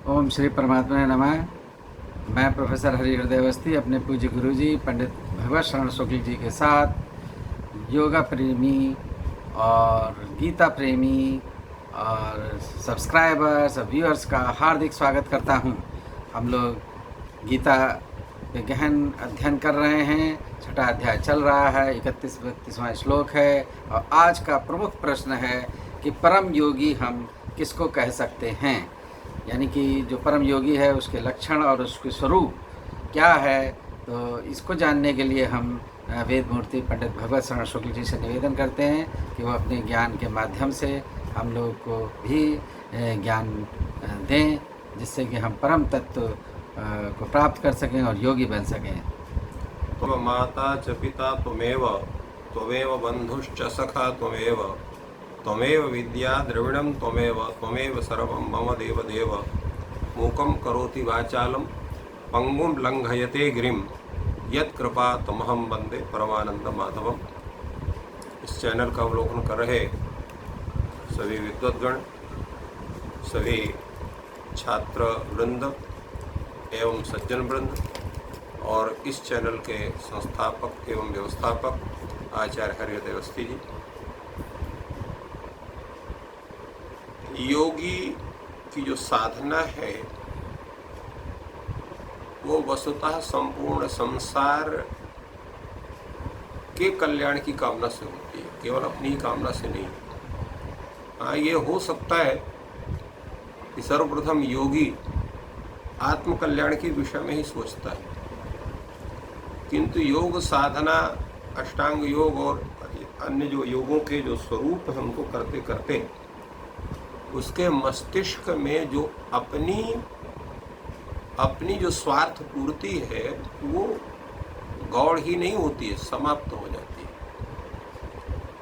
ओम श्री परमात्मा नमः। मैं प्रोफेसर हरिहृदय अवस्थी अपने पूज्य गुरुजी पंडित भगवत शरण शुक्ल जी के साथ योगा प्रेमी और गीता प्रेमी और सब्सक्राइबर्स और व्यूअर्स का हार्दिक स्वागत करता हूं। हम लोग गीता पे गहन अध्ययन कर रहे हैं। छठा अध्याय चल रहा है, 31-32वां श्लोक है और आज का प्रमुख प्रश्न है कि परम योगी हम किसको कह सकते हैं, यानी कि जो परम योगी है उसके लक्षण और उसके स्वरूप क्या है। तो इसको जानने के लिए हम वेद मूर्ति पंडित भगवत शरण शुक्ल जी से निवेदन करते हैं कि वो अपने ज्ञान के माध्यम से हम लोग को भी ज्ञान दें, जिससे कि हम परम तत्व को प्राप्त कर सकें और योगी बन सकें। त्वं माता च पिता त्वमेव, त्वमेव बन्धुश्च सखा त्वमेव, त्वमेव विद्या द्रविणं त्वमेव, त्वमेव सर्वं मम देवदेव। मूकं करोति वाचालं पंगुं लंघयते गिरिं, यत्कृपा तमहं वन्दे परमानंद माधवम। इस चैनल का अवलोकन कर रहे सभी विद्वद्गण, सभी छात्र वृंद एवं सज्जन वृंद और इस चैनल के संस्थापक एवं व्यवस्थापक आचार्य हरिहृदय अवस्थी जी, योगी की जो साधना है वो वस्तुतः संपूर्ण संसार के कल्याण की कामना से होती है, केवल अपनी ही कामना से नहीं। हाँ, ये हो सकता है कि सर्वप्रथम योगी आत्म कल्याण के विषय में ही सोचता है, किंतु योग साधना, अष्टांग योग और अन्य जो योगों के जो स्वरूप है उनको करते करते उसके मस्तिष्क में जो अपनी जो स्वार्थ पूर्ति है वो गौड़ ही नहीं होती है, समाप्त हो जाती है।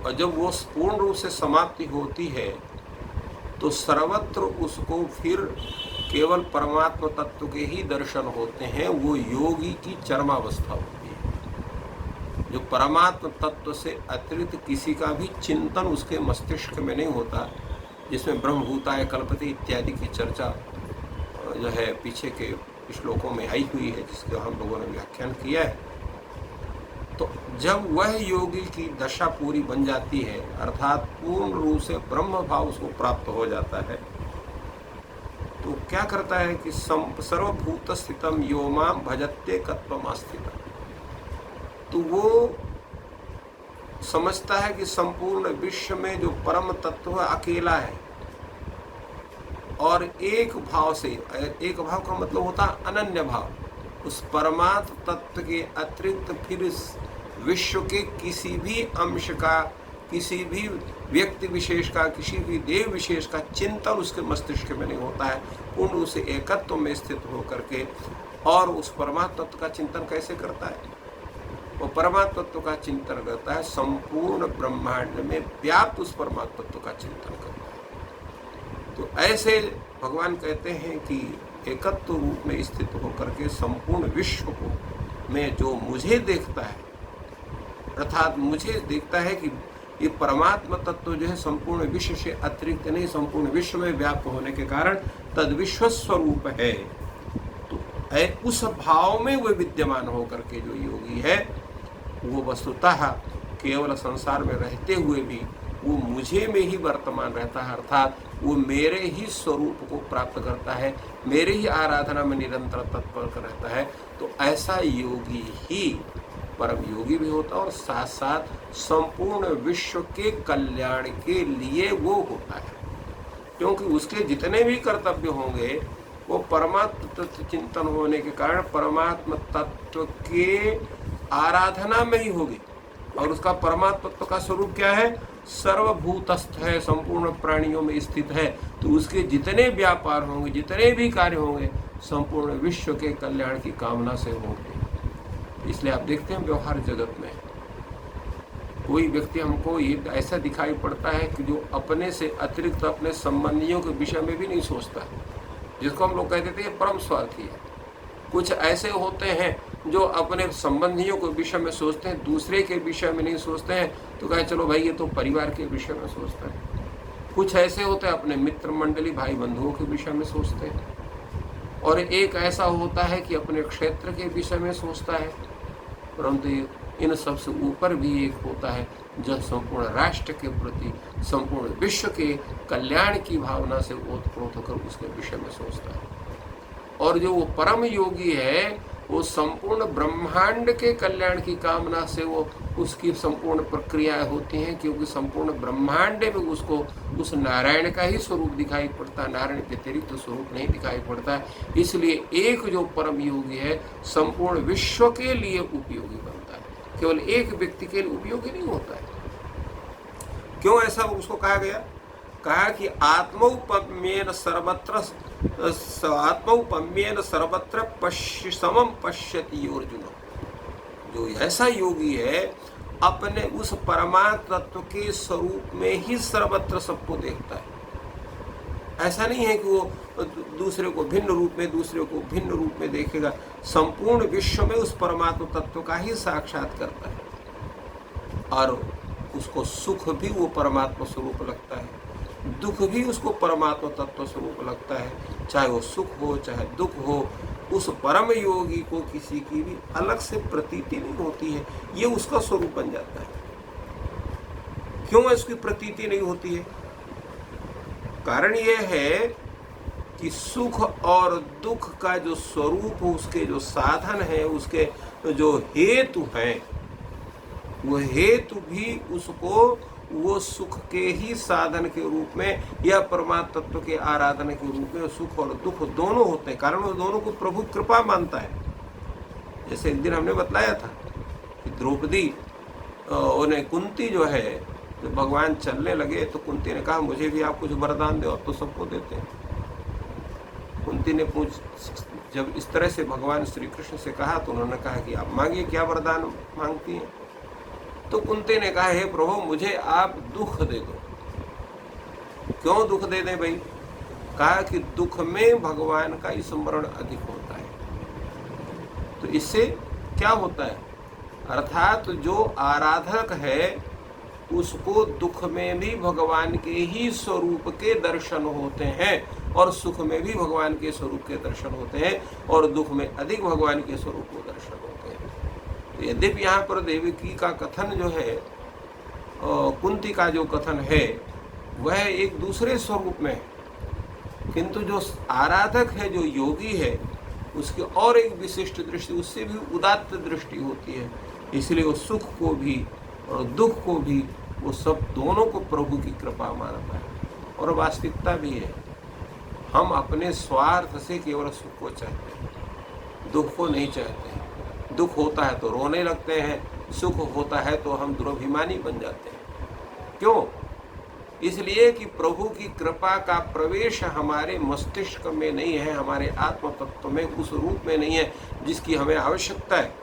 और जब वो पूर्ण रूप से समाप्ति होती है तो सर्वत्र उसको फिर केवल परमात्मा तत्व के ही दर्शन होते हैं। वो योगी की चरमावस्था होती है, जो परमात्मा तत्व से अतिरिक्त किसी का भी चिंतन उसके मस्तिष्क में नहीं होता, जिसमें ब्रह्मभूताय कल्पते इत्यादि की चर्चा जो है पीछे के श्लोकों में आई हुई है, जिसका हम लोगों ने व्याख्यान किया है। तो जब वह योगी की दशा पूरी बन जाती है, अर्थात पूर्ण रूप से ब्रह्म भाव उसको प्राप्त हो जाता है, तो क्या करता है कि सर्वभूत स्थितम यो माम भजते कत्वमास्थितम। तो वो समझता है कि संपूर्ण विश्व में जो परम तत्व अकेला है और एक भाव से, एक भाव का मतलब होता है अनन्य भाव, उस परमात्म तत्व के अतिरिक्त फिर इस विश्व के किसी भी अंश का, किसी भी व्यक्ति विशेष का, किसी भी देव विशेष का चिंतन उसके मस्तिष्क में नहीं होता है। पूर्ण उसे एकत्व में स्थित होकर के और उस परमात्म तत्व का चिंतन कैसे करता है? वो परमात्म तत्व का चिंतन करता है, संपूर्ण ब्रह्मांड में व्याप्त उस परमात्म तत्व का चिंतन करता है। तो ऐसे भगवान कहते हैं कि एकत्व रूप में स्थित होकर के संपूर्ण विश्व को में जो मुझे देखता है, अर्थात मुझे देखता है कि ये परमात्मा तत्व जो है संपूर्ण विश्व से अतिरिक्त नहीं, संपूर्ण विश्व में व्याप्त होने के कारण तद विश्व स्वरूप है। तो उस भाव में वह विद्यमान होकर के जो योगी है वो वस्तुतः केवल संसार में रहते हुए भी वो मुझे में ही वर्तमान रहता है, अर्थात वो मेरे ही स्वरूप को प्राप्त करता है, मेरे ही आराधना में निरंतर तत्पर रहता है। तो ऐसा योगी ही परम योगी भी होता है और साथ साथ संपूर्ण विश्व के कल्याण के लिए वो होता है, क्योंकि उसके जितने भी कर्तव्य होंगे वो परमात्म तत्व चिंतन होने के कारण परमात्म तत्व के आराधना में ही होगी। और उसका परमात्म तत्व का स्वरूप क्या है? सर्वभूतस्थ है, संपूर्ण प्राणियों में स्थित है। तो उसके जितने व्यापार होंगे, जितने भी कार्य होंगे, संपूर्ण विश्व के कल्याण की कामना से होंगे। इसलिए आप देखते हैं व्यवहार जगत में कोई व्यक्ति हमको ये ऐसा दिखाई पड़ता है कि जो अपने से अतिरिक्त अपने संबंधियों के विषय में भी नहीं सोचता है, जिसको हम लोग कहते थे परम स्वार्थी है। कुछ ऐसे होते हैं जो अपने संबंधियों के विषय में सोचते हैं, दूसरे के विषय में नहीं सोचते हैं, तो कहे चलो भाई ये तो परिवार के विषय में सोचता है। कुछ ऐसे होते हैं अपने मित्र मंडली भाई बंधुओं के विषय में सोचते हैं, और एक ऐसा होता है कि अपने क्षेत्र के विषय में सोचता है, परंतु इन सबसे ऊपर भी एक होता है जो संपूर्ण राष्ट्र के प्रति, संपूर्ण विश्व के कल्याण की भावना से ओतप्रोत होकर उसके विषय में सोचता है। और जो वो परम योगी है वो संपूर्ण ब्रह्मांड के कल्याण की कामना से वो उसकी संपूर्ण प्रक्रियाएं होती हैं, क्योंकि संपूर्ण ब्रह्मांड में उसको उस नारायण का ही स्वरूप दिखाई पड़ता है, नारायण के अतिरिक्त स्वरूप नहीं दिखाई पड़ता। इसलिए एक जो परम योगी है संपूर्ण विश्व के लिए उपयोगी बनता है, केवल एक व्यक्ति के लिए उपयोगी नहीं होता है। क्यों ऐसा उसको कहा गया? कहा कि आत्मौपम्येन सर्वत्र समम पश्यति अर्जुन। जो ऐसा योगी है अपने उस परमात्म तत्व के स्वरूप में ही सर्वत्र सबको देखता है। ऐसा नहीं है कि वो दूसरे को भिन्न रूप में, दूसरे को भिन्न रूप में देखेगा। संपूर्ण विश्व में उस परमात्म तत्व का ही साक्षात करता है, और उसको सुख भी वो परमात्मा स्वरूप लगता है, दुख भी उसको परमात्मा तत्व स्वरूप लगता है। चाहे वो सुख हो चाहे दुख हो, उस परम योगी को किसी की भी अलग से प्रतीति नहीं होती है, ये उसका स्वरूप बन जाता है। क्यों इसकी प्रतीति नहीं होती है? कारण यह है कि सुख और दुख का जो स्वरूप, उसके जो साधन है, उसके जो हेतु हैं, वो हेतु भी उसको वो सुख के ही साधन के रूप में या परमात्म तत्व के आराधना के रूप में सुख और दुख दोनों होते हैं। कारण वो दोनों को प्रभु कृपा मानता है। जैसे एक दिन हमने बतलाया था कि द्रौपदी उन्हें कुंती जो है, जब भगवान चलने लगे तो कुंती ने कहा मुझे भी आप कुछ वरदान दो, अब तो सबको देते हैं। कुंती ने जब इस तरह से भगवान श्री कृष्ण से कहा तो उन्होंने कहा कि आप मांगिए, क्या वरदान मांगती हैं? तो कुंती ने कहा हे प्रभु मुझे आप दुख दे दो। क्यों दुख दे दें भाई? कहा कि दुख में भगवान का स्मरण अधिक होता है। तो इससे क्या होता है? अर्थात जो आराधक है उसको दुख में भी भगवान के ही स्वरूप के दर्शन होते हैं, और सुख में भी भगवान के स्वरूप के दर्शन होते हैं, और दुख में अधिक भगवान के स्वरूप के दर्शन होते हैं। यद्यपि यहाँ पर देवकी का कथन जो है, कुंती का जो कथन है, वह एक दूसरे स्वरूप में है, किंतु जो आराधक है, जो योगी है, उसकी और एक विशिष्ट दृष्टि, उससे भी उदात्त दृष्टि होती है। इसलिए वो सुख को भी और दुख को भी, वो सब दोनों को प्रभु की कृपा मानता है। और वास्तविकता भी है, हम अपने स्वार्थ से केवल सुख को चाहते हैं, दुख को नहीं चाहते हैं। दुख होता है तो रोने लगते हैं, सुख होता है तो हम दुर्भिमानी बन जाते हैं। क्यों? इसलिए कि प्रभु की कृपा का प्रवेश हमारे मस्तिष्क में नहीं है, हमारे आत्म तत्व में उस रूप में नहीं है जिसकी हमें आवश्यकता है।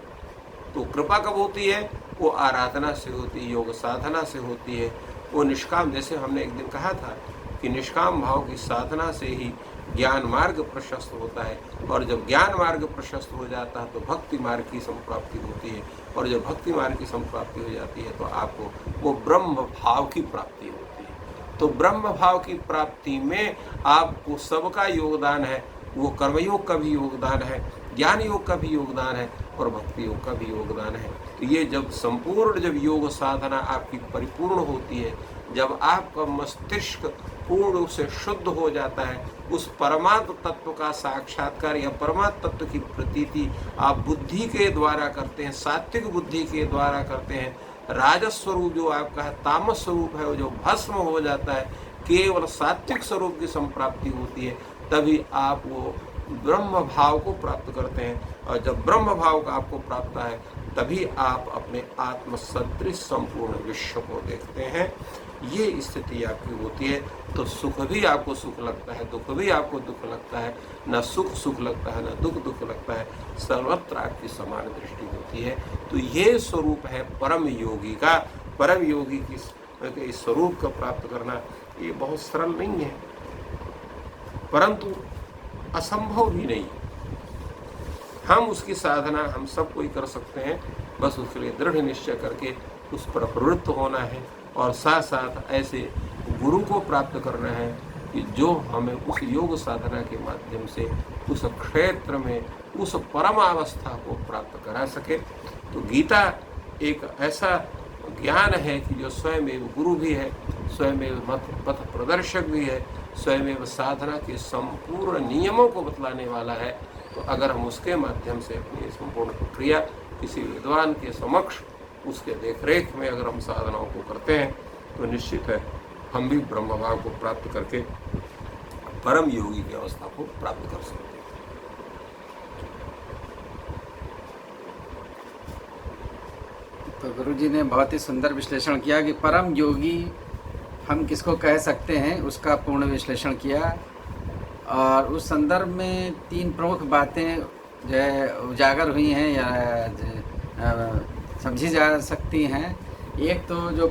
तो कृपा कब होती है? वो आराधना से होती है, योग साधना से होती है, वो निष्काम। जैसे हमने एक दिन कहा था कि निष्काम भाव की साधना से ही ज्ञान मार्ग प्रशस्त होता है, और जब ज्ञान मार्ग प्रशस्त हो जाता है तो भक्ति मार्ग की संप्राप्ति होती है, और जब भक्ति मार्ग की संप्राप्ति हो जाती है तो आपको वो ब्रह्म भाव की प्राप्ति होती है। तो ब्रह्म भाव की प्राप्ति में आपको सबका योगदान है। वो कर्मयोग का भी योगदान है, ज्ञान योग का भी योगदान है, और भक्ति योग का भी योगदान है। तो ये जब संपूर्ण जब योग साधना आपकी परिपूर्ण होती है, जब आपका मस्तिष्क पूर्ण रूप से शुद्ध हो जाता है, उस परमात्म तत्व का साक्षात्कार या परमात्म तत्व की प्रतीति आप बुद्धि के द्वारा करते हैं, सात्विक बुद्धि के द्वारा करते हैं। राजस स्वरूप जो आपका है, तामस स्वरूप है, वो जो भस्म हो जाता है, केवल सात्विक स्वरूप की संप्राप्ति होती है, तभी आप वो ब्रह्म भाव को प्राप्त करते हैं। और जब ब्रह्म भाव का आपको प्राप्त है, तभी आप अपने आत्म सदृश संपूर्ण विश्व को देखते हैं। ये स्थिति आपकी होती है तो सुख भी आपको सुख लगता है, दुख भी आपको दुख लगता है। न सुख सुख लगता है, न दुख दुख लगता है, सर्वत्र आपकी समान दृष्टि होती है। तो ये स्वरूप है परम योगी का। परम योगी की स्वरूप का प्राप्त करना ये बहुत सरल नहीं है, परंतु असंभव भी नहीं। हम उसकी साधना हम सब कोई कर सकते हैं, बस उसके लिए दृढ़ निश्चय करके उस पर प्रवृत्त होना है, और साथ साथ ऐसे गुरु को प्राप्त करना है कि जो हमें उस योग साधना के माध्यम से उस क्षेत्र में उस परम अवस्था को प्राप्त करा सके। तो गीता एक ऐसा ज्ञान है कि जो स्वयं गुरु भी है, स्वयं मत पथ प्रदर्शक भी है, स्वयं साधना के संपूर्ण नियमों को बतलाने वाला है। तो अगर हम उसके माध्यम से अपनी संपूर्ण प्रक्रिया किसी विद्वान के समक्ष उसके देखरेख में अगर हम साधनाओं को करते हैं तो निश्चित है हम भी ब्रह्म भाव को प्राप्त करके परम योगी की अवस्था को प्राप्त कर सकते हैं। तो गुरुजी ने बहुत ही सुंदर विश्लेषण किया कि परम योगी हम किसको कह सकते हैं, उसका पूर्ण विश्लेषण किया। और उस संदर्भ में 3 प्रमुख बातें जो है उजागर हुई हैं या समझी जा सकती हैं। एक तो जो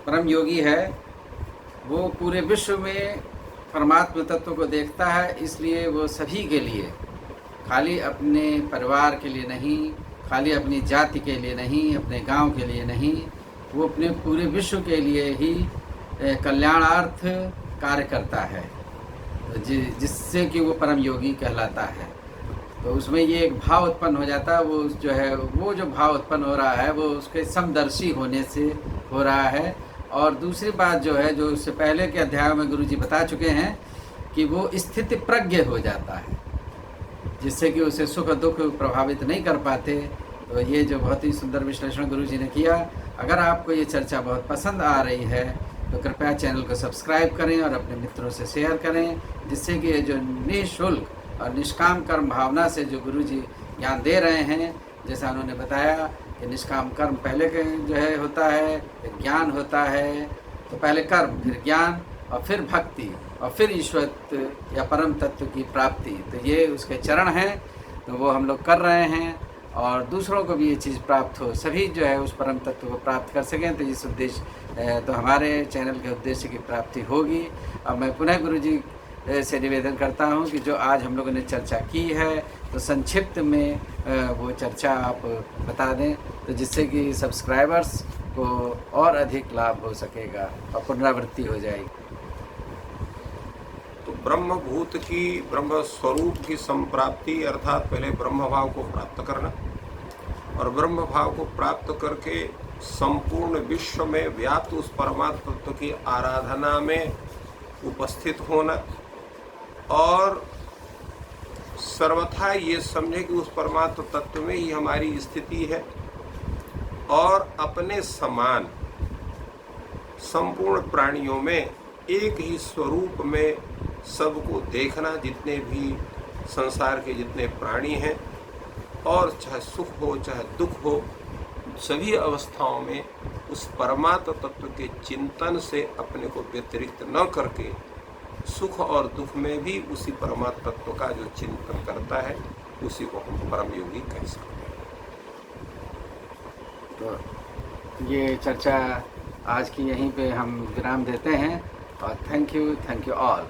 परम योगी है वो पूरे विश्व में परमात्म तत्व को देखता है, इसलिए वो सभी के लिए, खाली अपने परिवार के लिए नहीं, खाली अपनी जाति के लिए नहीं, अपने गांव के लिए नहीं, वो अपने पूरे विश्व के लिए ही कल्याणार्थ कार्य करता है, जिससे कि वो परम योगी कहलाता है। तो उसमें ये एक भाव उत्पन्न हो जाता है, वो जो है वो जो भाव उत्पन्न हो रहा है वो उसके समदर्शी होने से हो रहा है। और दूसरी बात जो है, जो उससे पहले के अध्यायों में गुरुजी बता चुके हैं कि वो स्थिति प्रज्ञ हो जाता है, जिससे कि उसे सुख दुख प्रभावित नहीं कर पाते। तो ये जो बहुत ही सुंदर विश्लेषण गुरुजी ने किया। अगर आपको ये चर्चा बहुत पसंद आ रही है तो कृपया चैनल को सब्सक्राइब करें और अपने मित्रों से शेयर करें, जिससे कि ये जो निःशुल्क और निष्काम कर्म भावना से जो गुरुजी ज्ञान दे रहे हैं, जैसा उन्होंने बताया कि निष्काम कर्म पहले के जो है होता है, फिर ज्ञान होता है, तो पहले कर्म, फिर ज्ञान और फिर भक्ति और फिर ईश्वर या परम तत्व की प्राप्ति। तो ये उसके चरण हैं, तो वो हम लोग कर रहे हैं और दूसरों को भी ये चीज़ प्राप्त हो, सभी जो है उस परम तत्व को प्राप्त कर सकें। तो इस उद्देश्य तो हमारे चैनल के उद्देश्य की प्राप्ति होगी। अब मैं पुनः गुरुजी से निवेदन करता हूं कि जो आज हम लोगों ने चर्चा की है तो संक्षिप्त में वो चर्चा आप बता दें, तो जिससे कि सब्सक्राइबर्स को और अधिक लाभ हो सकेगा और पुनरावृत्ति हो जाएगी। तो ब्रह्म भूत की, ब्रह्म स्वरूप की संप्राप्ति अर्थात पहले ब्रह्म भाव को प्राप्त करना, और ब्रह्म भाव को प्राप्त करके संपूर्ण विश्व में व्याप्त उस परमात्म तत्व की आराधना में उपस्थित होना, और सर्वथा ये समझे कि उस परमात्म तत्व में ही हमारी स्थिति है, और अपने समान संपूर्ण प्राणियों में एक ही स्वरूप में सबको देखना, जितने भी संसार के जितने प्राणी हैं, और चाहे सुख हो चाहे दुख हो, सभी अवस्थाओं में उस परमात्म तत्व के चिंतन से अपने को व्यतिरिक्त न करके सुख और दुख में भी उसी परमात्म तत्व का जो चिंतन करता है उसी को हम परम योगी कह सकते हैं। तो ये चर्चा आज की यहीं पे हम विराम देते हैं और थैंक यू ऑल।